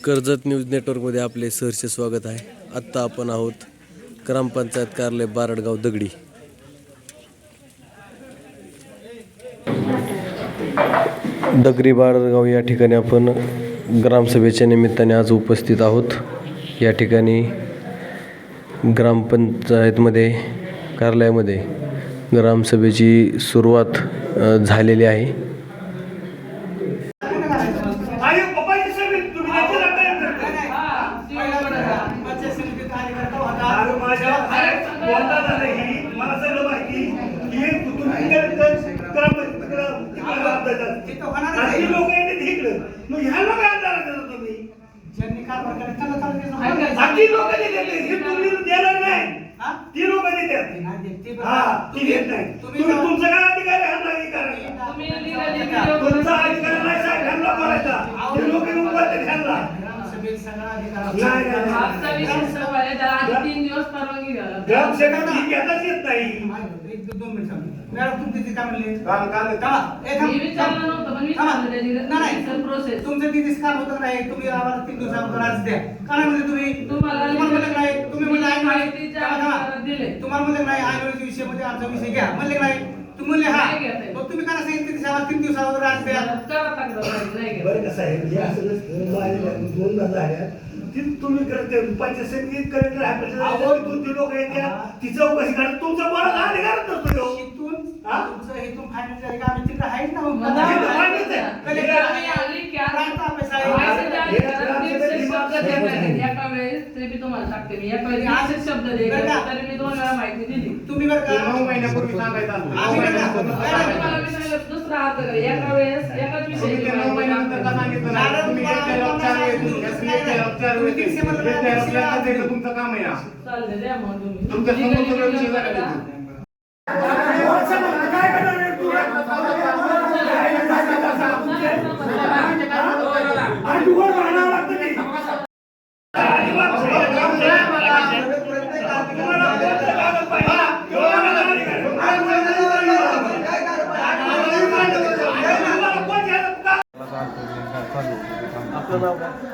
Karjat news नेटवर्कमध्ये आपले सहर्ष स्वागत आहे. आत्ता आपण आहोत ग्रामपंचायत कार्यालय बारडगाव दगडी. दगडी बारडगाव या ठिकाणी आपण ग्रामसभेच्या निमित्ताने आज उपस्थित आहोत. या ठिकाणी ग्रामपंचायतमध्ये कार्यालयामध्ये ग्रामसभेची सुरुवात झालेली आहे. तुमचं तिथे काम होत नाही. तुम्ही आम्हाला 3 दिवसांवर आज द्या. काय म्हणजे तुम्हाला म्हणलं नाही. तुम्ही म्हणले तुम्हाला म्हणलं नाही आयोजन विषय मध्ये आमचा विषय घ्या म्हणले नाही. तुम्ही म्हणले हा मग तुम्ही काय सांगितलं तिथे आम्हाला 3 दिवसावर आज द्या. बरं कसं आहे या सगळं दोन झाल्या तुम्ही करते पंचायत कलेक्टर आहे लोक आहेत ती चौकशी करा. तुमचा बरोबर अधिकार नसतो. तुमचं हे तुम फायनल झाले का आम्ही तिकडे आहेच ना तुम्ही बरं का 9 महिन्यापूर्वी सांगायचं दुसरा अर्ज करा एका वेळेस एकाच विषयी 9 महिन्यानंतर का सांगितलं तुमचं काम आहे चालते द्या मग तुम्ही तुमच्या समोर विषय झाला.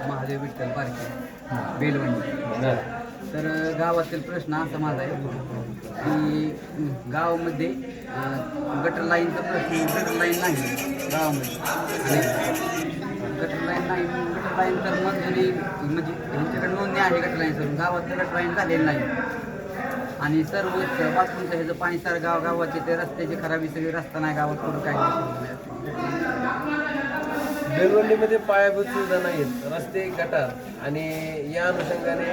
महादेव विठ्ठल पारखे बेलवंडी. तर गावातील प्रश्न असा माझा आहे की गावामध्ये गटर लाईनचा प्रश्न गटर लाईन नाही गावामध्ये. गटर लाईन नाही गटर लाईन तर मंजुरी म्हणजे ह्यांच्याकडे नोंदणी आहे गटर लाईन सर गावात गटर लाईन झालेली नाही. आणि सर्व बाथरूमचं ह्याचं पाणी सर गावाचे ते रस्त्याची खराबी सगळी रस्ता नाही गावात कुठं काय बेलवंडीमध्ये पायाभूत सुविधा नाहीत, रस्ते गटार. आणि या अनुषंगाने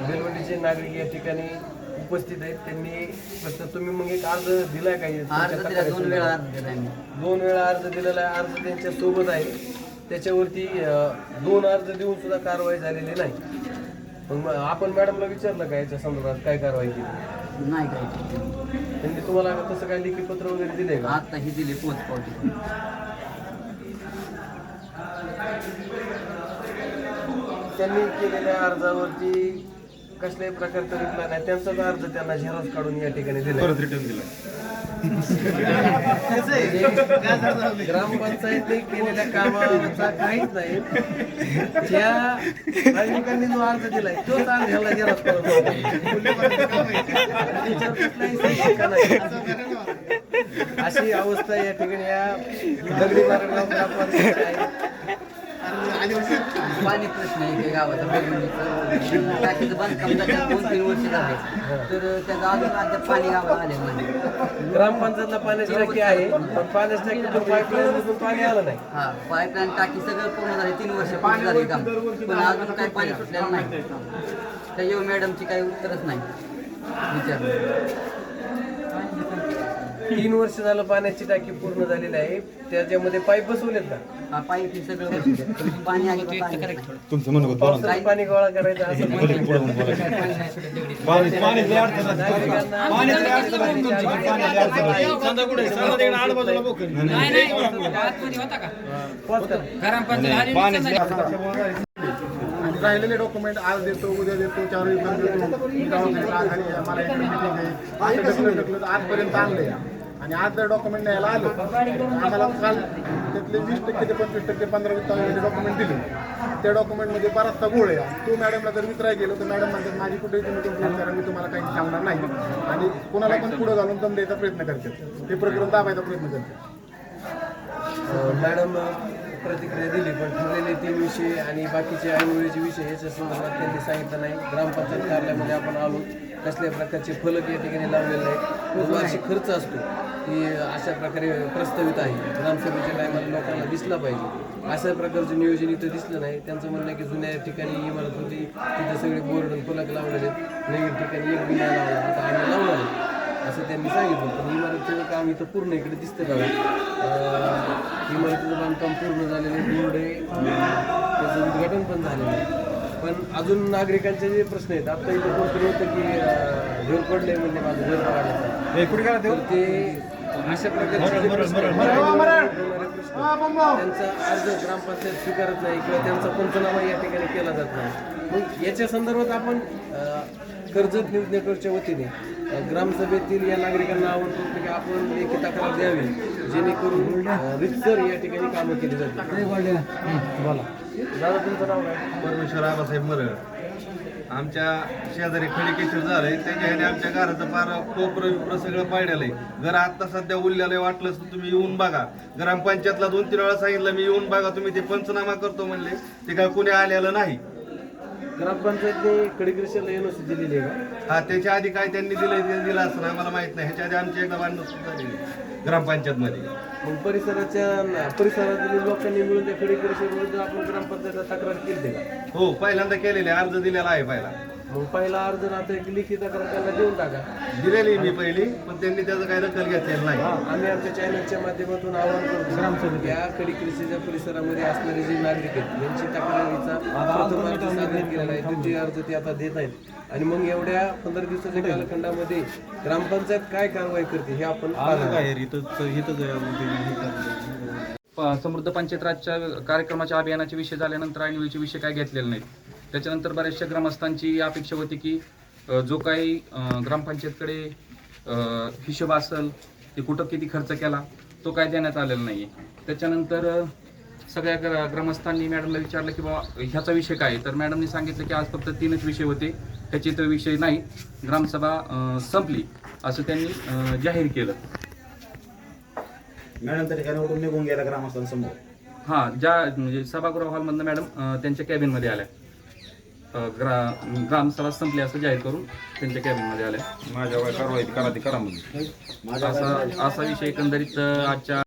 बेलवंडीचे नागरिक या ठिकाणी उपस्थित आहेत. त्यांनी फक्त तुम्ही मग एक अर्ज दिलाय का? अर्ज दिला 2 वेळा अर्ज दिला आहे. 2 वेळा अर्ज दिलेला आहे. अर्ज त्यांच्या सोबत आहे. त्याच्यावरती 2 अर्ज देऊन सुद्धा कारवाई झालेली नाही. मग आपण मॅडमला विचारलं का याच्या संदर्भात काय कारवाई केली? नाही काय त्यांनी तुम्हाला तसं काय लिखित पत्र वगैरे दिले का? आता ही दिली पोच पावती. त्यांनी केलेल्या अर्जावरती कसल्याही प्रकारचा रिप्लाय नाही. त्यांचाच अर्ज त्यांना झेरॉक्स काढून या ठिकाणी दिला, परत रिटर्न दिला. ग्रामपंचायतने केलेल्या कामाचा काहीच नाही. ज्या नागरिकांनी जो अर्ज दिलाय तोच अर्ज ह्याला झेरॉक्स काढून अशी अवस्था या ठिकाणी या दगडी बारडगाव ग्रामपंचायत आहे. पाणी प्रश्न आहे गावाचा बेलवंडीचं टाकीचं बांधकाम झालं 2-3 वर्ष झाले तर त्याचा अजून अद्याप पाणी गावाला आलेलं नाही. ग्रामपंचायतला पाण्याची टाकी आहे पण पाण्याची टाकीतून पाईपलाईन पाणी आलं नाही. हा पाईपलाईन टाकी सगळं पूर्ण झाले 3 वर्ष पूर्ण झाले काम पण अजून काही पाणी सुटलेलं नाही. त्या येऊ मॅडमची काही उत्तरच नाही विचारलं. 3 वर्ष झालं पाण्याची टाकी पूर्ण झालेली आहे. त्याच्यामध्ये पाईप बसवलेत का? हा पाईप हे सगळं बसवलं. पाणी आहे तुमचं म्हणून पावसाळ्यात पाणी गोळा करायचं असं राहिलेले डॉक्युमेंट आज देतो, उद्या देतो, 4 दिवसांनी देतो. मला इकडे मीटिंग आहे, आजपर्यंत आणलंय. आणि आज जर डॉक्युमेंट न्यायला आलो आम्हाला काल त्यातले 20% ते 25% 15-20 डॉक्युमेंट दिले. त्या डॉक्युमेंटमध्ये बराचसा गोळ आहे. तो मॅडमला जर विचारायला गेलो तर मॅडम म्हणतात माझी कुठेही तुम्ही कंप्लेंट करा, मी तुम्हाला काही सांगणार नाही. आणि कोणाला पण पुढे घालून दम द्यायचा प्रयत्न करतात, ते प्रकरण दाबायचा प्रयत्न करतात. मॅडम प्रतिक्रिया दिली, पण ठरलेले 3 विषय आणि बाकीचे ऐनवेळीचे विषय याच्या संदर्भात त्यांनी सांगितलं नाही. ग्रामपंचायत कार्यालयामध्ये आपण आलो, कसल्या प्रकारचे फलक या ठिकाणी लावलेले नाही. जो वार्षिक खर्च असतो की अशा प्रकारे प्रस्तावित आहे, ग्रामसभेच्या टायमाला लोकांना दिसला पाहिजे, अशा प्रकारचं नियोजन इथं दिसलं नाही. त्यांचं म्हणणं आहे की जुन्या ठिकाणी इमारत होती तिथे सगळे बोर्ड आणि फलक लावलेले, नवीन ठिकाणी एक बी नाही लावला, आता आम्ही लावणार आहे असं त्यांनी सांगितलं. पण इमारतीचं काम इथं पूर्ण इकडे दिसतं का, इमारतीचं बांधकाम पूर्ण झालेलं आहे, बोर्ड आहे, त्याचं उद्घाटन पण झालेलं आहे. पण अजून नागरिकांचे जे प्रश्न आहेत, आता इथं कोणतरी होतं की घर पडले म्हणजे माझं घर बघायचं, तर ते अशा प्रकारचे जे प्रश्न आहेत, त्यांचा अर्ज ग्रामपंचायत स्वीकारत नाही किंवा त्यांचा पंचनामा या ठिकाणी केला जात नाही. मग याच्या संदर्भात आपण कर्जत न्यूज नेटवर्कच्या वतीने ग्रामसभेतील या नागरिकांना आवाहन करतो की आपण लेखी तक्रार द्यावी, जेणेकरून रितसर या ठिकाणी कामं केली जातील. बोला दादा, तुमचं नाव काय? परमेश्वर आबासाहेब मरळ. आमच्या शेजारी खडीकेश्वर झालंय, त्याच्या ह्याने आमच्या घराचं फार कोपरं सगळं पाडलेलं आहे. घर आत्ता सध्या उरलेलं वाटलंच तर तुम्ही येऊन बघा. ग्रामपंचायतला 2-3 वेळा सांगितलं मी, येऊन बघा तुम्ही, ते पंचनामा करतो म्हणले, ते काय कोणी आलेलं नाही. ग्रामपंचायतने खडीकृषीला एनओसी दिलेली आहे का? हा, त्याच्या आधी काय त्यांनी दिलं असं आम्हाला माहित नाही. ह्याच्या आधी आमची एकदा भांडणं सुद्धा झालेली ग्रामपंचायतमध्ये. मग परिसरातील लोकांनी मिळून त्या खडीकृषी विरुद्ध आपण ग्रामपंचायतला तक्रार केली का? हो, पहिल्यांदा केलेले, अर्ज दिलेला आहे पहिला. मग पहिला अर्ज आता एक लिखित तक्रार त्यांना देऊन टाका. दिलेली मी पहिली, पण त्यांनी त्याचं काही दखल घेतलेलं नाही. आम्ही आमच्या चॅनलच्या माध्यमातून आवाहन करतो ग्रामसभेत या खडीकृषीच्या परिसरामध्ये असणारे जे नागरिक आहेत यांची तक्रारीचा प्रथम अर्ज सादर केलेला आहे, द्वितीय अर्ज ते आता देत आहेत. आणि मग एवढ्या 15 दिवसाच्या कालखंडामध्ये ग्रामपंचायत काय कारवाई करते हे आपण समृद्ध पंचायत राजच्या कार्यक्रमाच्या अभियानाचे विषय झाल्यानंतर ऐनवेळीचे विषय काय घेतलेले नाहीत. त्याच्यानंतर बऱ्याचशा ग्रामस्थांची अपेक्षा होती की जो काही ग्रामपंचायतकडे हिशोब असेल ते कुठं किती खर्च केला तो काय देण्यात आलेला नाही आहे. त्याच्यानंतर सगळ्या ग्रामस्थांनी मॅडमला विचारलं की बाबा ह्याचा विषय काय, तर मॅडमनी सांगितलं की आज फक्त 3च विषय होते, त्याचे तर विषय नाही, ग्रामसभा संपली असं त्यांनी जाहीर केलं. मॅडम त्या ठिकाणी उठून निघून गेला ग्रामस्थांसमोर. हां, म्हणजे सभागृह हॉलमधनं मॅडम त्यांच्या कॅबिनमध्ये आल्या, ग्रामसभा संपली असं जाहीर करून त्यांच्या कॅबिनमध्ये आल्या. माझ्यावर कारवाई करा ती करा म्हणून असा विषय एकंदरीत आजच्या